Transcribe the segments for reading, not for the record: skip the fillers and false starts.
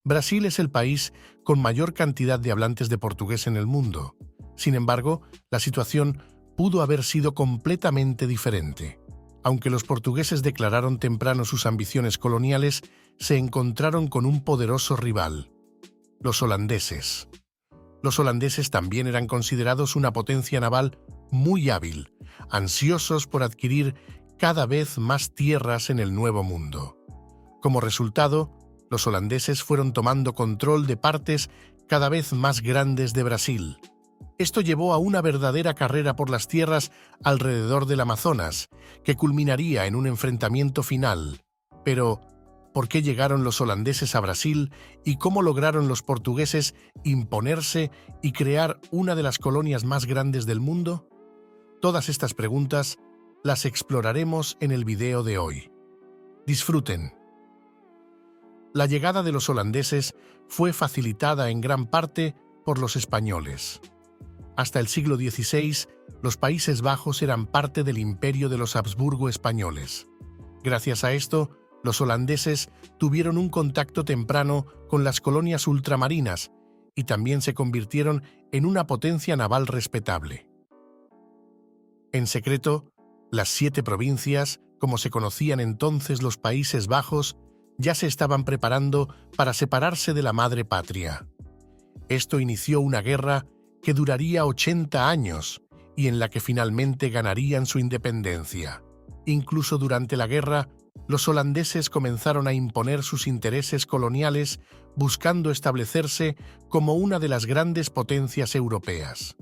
Brasil es el país con mayor cantidad de hablantes de portugués en el mundo. Sin embargo, la situación pudo haber sido completamente diferente. Aunque los portugueses declararon temprano sus ambiciones coloniales, se encontraron con un poderoso rival: los holandeses. Los holandeses también eran considerados una potencia naval muy hábil, ansiosos por adquirir cada vez más tierras en el Nuevo Mundo. Como resultado, los holandeses fueron tomando control de partes cada vez más grandes de Brasil. Esto llevó a una verdadera carrera por las tierras alrededor del Amazonas, que culminaría en un enfrentamiento final. Pero, ¿por qué llegaron los holandeses a Brasil y cómo lograron los portugueses imponerse y crear una de las colonias más grandes del mundo? Todas estas preguntas las exploraremos en el video de hoy. Disfruten. La llegada de los holandeses fue facilitada en gran parte por los españoles. Hasta el siglo XVI, los Países Bajos eran parte del imperio de los Habsburgo españoles. Gracias a esto, los holandeses tuvieron un contacto temprano con las colonias ultramarinas y también se convirtieron en una potencia naval respetable. En secreto, las 7 provincias, como se conocían entonces los Países Bajos, ya se estaban preparando para separarse de la madre patria. Esto inició una guerra que duraría 80 años y en la que finalmente ganarían su independencia. Incluso durante la guerra, los holandeses comenzaron a imponer sus intereses coloniales, buscando establecerse como una de las grandes potencias europeas.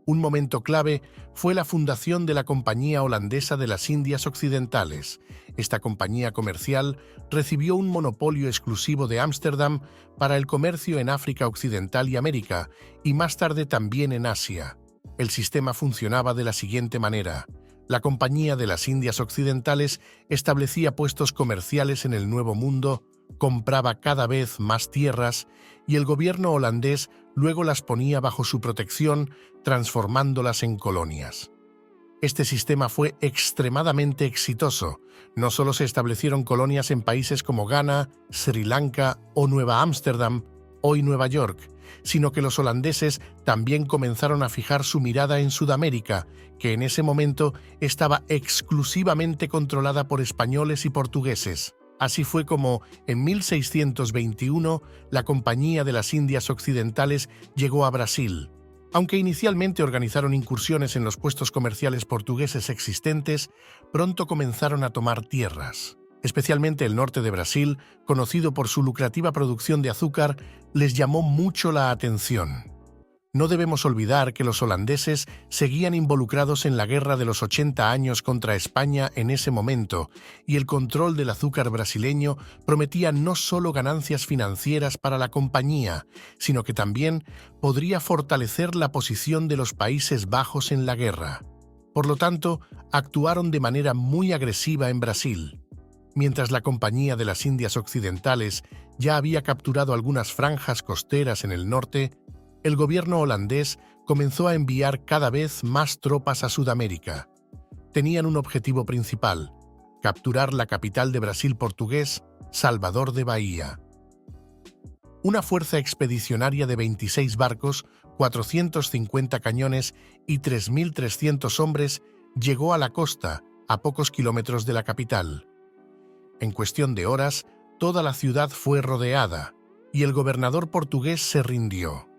Un momento clave fue la fundación de la Compañía Holandesa de las Indias Occidentales. Esta compañía comercial recibió un monopolio exclusivo de Ámsterdam para el comercio en África Occidental y América, y más tarde también en Asia. El sistema funcionaba de la siguiente manera: la Compañía de las Indias Occidentales establecía puestos comerciales en el Nuevo Mundo, compraba cada vez más tierras y el gobierno holandés luego las ponía bajo su protección, transformándolas en colonias. Este sistema fue extremadamente exitoso. No solo se establecieron colonias en países como Ghana, Sri Lanka o Nueva Ámsterdam, hoy Nueva York, sino que los holandeses también comenzaron a fijar su mirada en Sudamérica, que en ese momento estaba exclusivamente controlada por españoles y portugueses. Así fue como, en 1621, la Compañía de las Indias Occidentales llegó a Brasil. Aunque inicialmente organizaron incursiones en los puestos comerciales portugueses existentes, pronto comenzaron a tomar tierras. Especialmente el norte de Brasil, conocido por su lucrativa producción de azúcar, les llamó mucho la atención. No debemos olvidar que los holandeses seguían involucrados en la guerra de los 80 años contra España en ese momento, y el control del azúcar brasileño prometía no solo ganancias financieras para la compañía, sino que también podría fortalecer la posición de los Países Bajos en la guerra. Por lo tanto, actuaron de manera muy agresiva en Brasil. Mientras la Compañía de las Indias Occidentales ya había capturado algunas franjas costeras en el norte, el gobierno holandés comenzó a enviar cada vez más tropas a Sudamérica. Tenían un objetivo principal: capturar la capital de Brasil portugués, Salvador de Bahía. Una fuerza expedicionaria de 26 barcos, 450 cañones y 3.300 hombres llegó a la costa, a pocos kilómetros de la capital. En cuestión de horas, toda la ciudad fue rodeada y el gobernador portugués se rindió.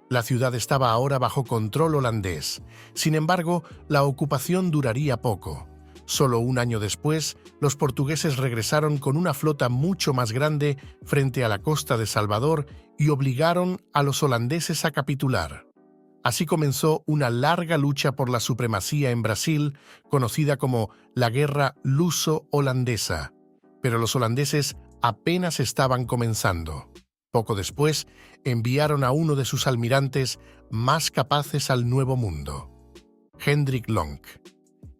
La ciudad estaba ahora bajo control holandés. Sin embargo, la ocupación duraría poco. Solo un año después, los portugueses regresaron con una flota mucho más grande frente a la costa de Salvador y obligaron a los holandeses a capitular. Así comenzó una larga lucha por la supremacía en Brasil, conocida como la Guerra Luso-Holandesa. Pero los holandeses apenas estaban comenzando. Poco después, enviaron a uno de sus almirantes más capaces al Nuevo Mundo, Hendrik Lonck.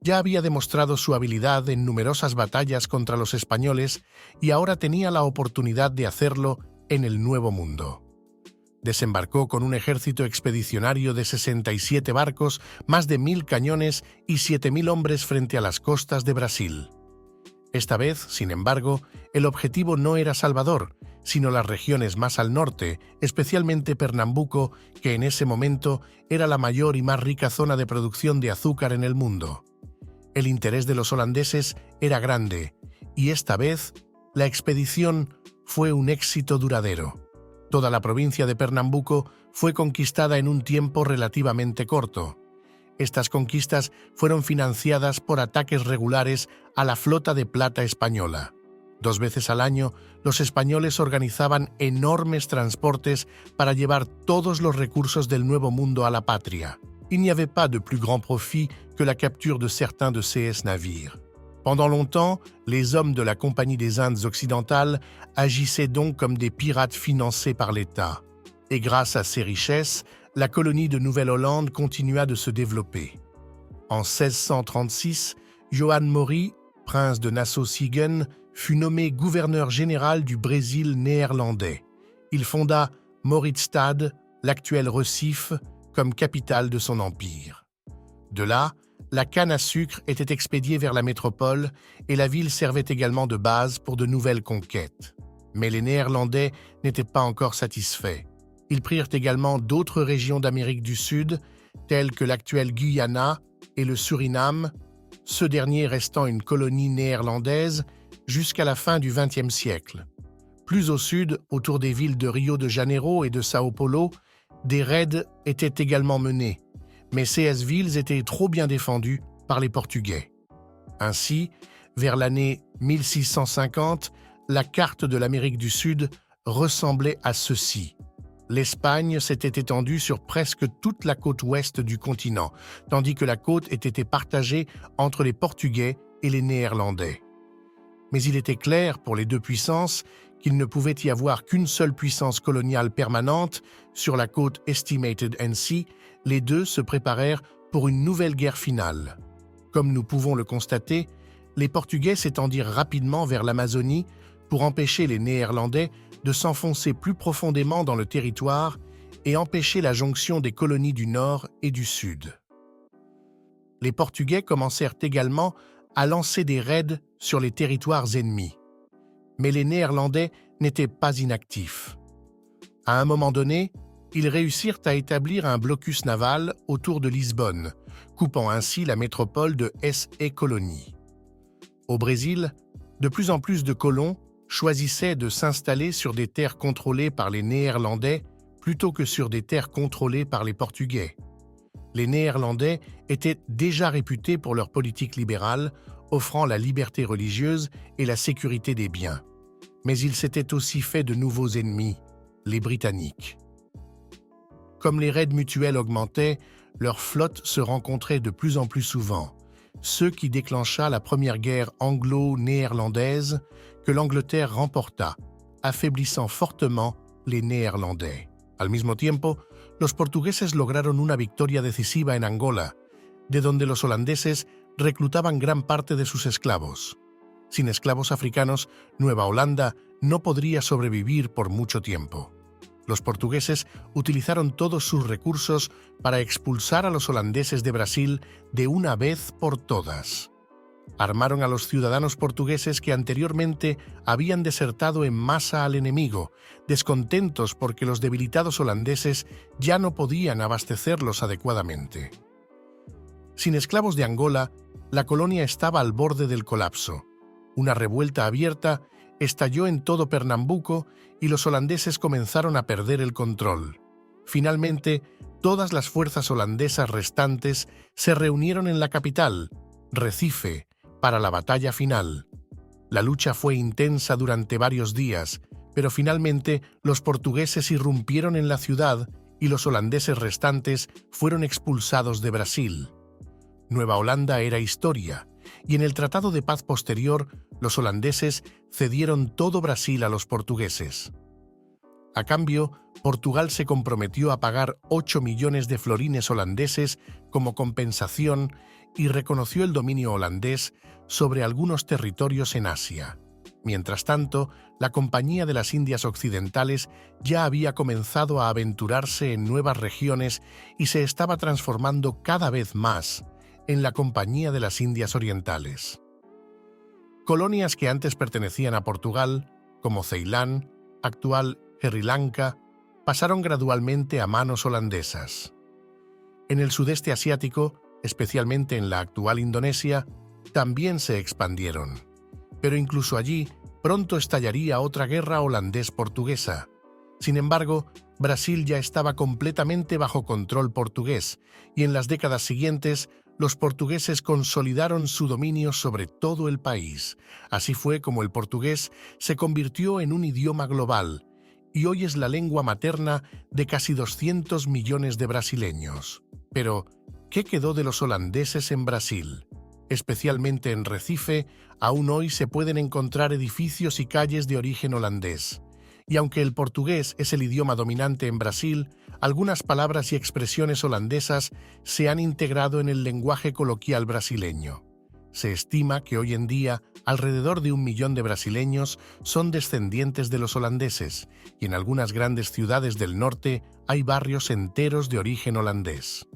Ya había demostrado su habilidad en numerosas batallas contra los españoles y ahora tenía la oportunidad de hacerlo en el Nuevo Mundo. Desembarcó con un ejército expedicionario de 67 barcos, más de 1.000 cañones y 7.000 hombres frente a las costas de Brasil. Esta vez, sin embargo, el objetivo no era Salvador, sino las regiones más al norte, especialmente Pernambuco, que en ese momento era la mayor y más rica zona de producción de azúcar en el mundo. El interés de los holandeses era grande, y esta vez la expedición fue un éxito duradero. Toda la provincia de Pernambuco fue conquistada en un tiempo relativamente corto. Estas conquistas fueron financiadas por ataques regulares a la flota de plata española. 2 veces al año, los españoles organizaban enormes transportes para llevar todos los recursos del Nuevo Mundo a la patria. Il n'y avait pas de plus grand profit que la capture de certains de ces navires. Pendant longtemps, les hommes de la Compagnie des Indes occidentales agissaient donc comme des pirates financés par l'État. Et grâce à ces richesses, la colonie de Nouvelle-Hollande continua de se développer. En 1636, Johan Maury, prince de Nassau-Siegen, fut nommé gouverneur général du Brésil néerlandais. Il fonda Mauritsstad, l'actuel Recife, comme capitale de son empire. De là, la canne à sucre était expédiée vers la métropole et la ville servait également de base pour de nouvelles conquêtes. Mais les Néerlandais n'étaient pas encore satisfaits. Ils prirent également d'autres régions d'Amérique du Sud, telles que l'actuelle Guyana et le Suriname, ce dernier restant une colonie néerlandaise jusqu'à la fin du XXe siècle. Plus au sud, autour des villes de Rio de Janeiro et de Sao Paulo, des raids étaient également menés, mais ces villes étaient trop bien défendues par les Portugais. Ainsi, vers l'année 1650, la carte de l'Amérique du Sud ressemblait à ceci. L'Espagne s'était étendue sur presque toute la côte ouest du continent, tandis que la côte était partagée entre les Portugais et les Néerlandais. Mais il était clair pour les deux puissances qu'il ne pouvait y avoir qu'une seule puissance coloniale permanente sur la côte Estimated NC. Les deux se préparèrent pour une nouvelle guerre finale. Comme nous pouvons le constater, les Portugais s'étendirent rapidement vers l'Amazonie pour empêcher les Néerlandais de s'enfoncer plus profondément dans le territoire et empêcher la jonction des colonies du Nord et du Sud. Les Portugais commencèrent également à lancer des raids sur les territoires ennemis. Mais les Néerlandais n'étaient pas inactifs. À un moment donné, ils réussirent à établir un blocus naval autour de Lisbonne, coupant ainsi la métropole de SE-Colonie. Au Brésil, de plus en plus de colons choisissaient de s'installer sur des terres contrôlées par les Néerlandais plutôt que sur des terres contrôlées par les Portugais. Les Néerlandais étaient déjà réputés pour leur politique libérale, offrant la liberté religieuse et la sécurité des biens. Mais ils s'étaient aussi fait de nouveaux ennemis, les Britanniques. Comme les raids mutuels augmentaient, leurs flottes se rencontraient de plus en plus souvent, ce qui déclencha la première guerre anglo-néerlandaise que l'Angleterre remporta, affaiblissant fortement les Néerlandais. Al mismo tiempo, los portugueses lograron una victoria decisiva en Angola, de donde los holandeses reclutaban gran parte de sus esclavos. Sin esclavos africanos, Nueva Holanda no podría sobrevivir por mucho tiempo. Los portugueses utilizaron todos sus recursos para expulsar a los holandeses de Brasil de una vez por todas. Armaron a los ciudadanos portugueses que anteriormente habían desertado en masa al enemigo, descontentos porque los debilitados holandeses ya no podían abastecerlos adecuadamente. Sin esclavos de Angola, la colonia estaba al borde del colapso. Una revuelta abierta estalló en todo Pernambuco y los holandeses comenzaron a perder el control. Finalmente, todas las fuerzas holandesas restantes se reunieron en la capital, Recife, para la batalla final. La lucha fue intensa durante varios días, pero finalmente los portugueses irrumpieron en la ciudad y los holandeses restantes fueron expulsados de Brasil. Nueva Holanda era historia, y en el Tratado de Paz posterior, los holandeses cedieron todo Brasil a los portugueses. A cambio, Portugal se comprometió a pagar 8 millones de florines holandeses como compensación y reconoció el dominio holandés sobre algunos territorios en Asia. Mientras tanto, la Compañía de las Indias Occidentales ya había comenzado a aventurarse en nuevas regiones y se estaba transformando cada vez más en la Compañía de las Indias Orientales. Colonias que antes pertenecían a Portugal, como Ceilán, actual Sri Lanka, pasaron gradualmente a manos holandesas. En el sudeste asiático, especialmente en la actual Indonesia, también se expandieron. Pero incluso allí pronto estallaría otra guerra holandés-portuguesa. Sin embargo, Brasil ya estaba completamente bajo control portugués y en las décadas siguientes los portugueses consolidaron su dominio sobre todo el país. Así fue como el portugués se convirtió en un idioma global y hoy es la lengua materna de casi 200 millones de brasileños. Pero, ¿qué quedó de los holandeses en Brasil? Especialmente en Recife, aún hoy se pueden encontrar edificios y calles de origen holandés. Y aunque el portugués es el idioma dominante en Brasil, algunas palabras y expresiones holandesas se han integrado en el lenguaje coloquial brasileño. Se estima que hoy en día alrededor de 1 millón de brasileños son descendientes de los holandeses, y en algunas grandes ciudades del norte hay barrios enteros de origen holandés.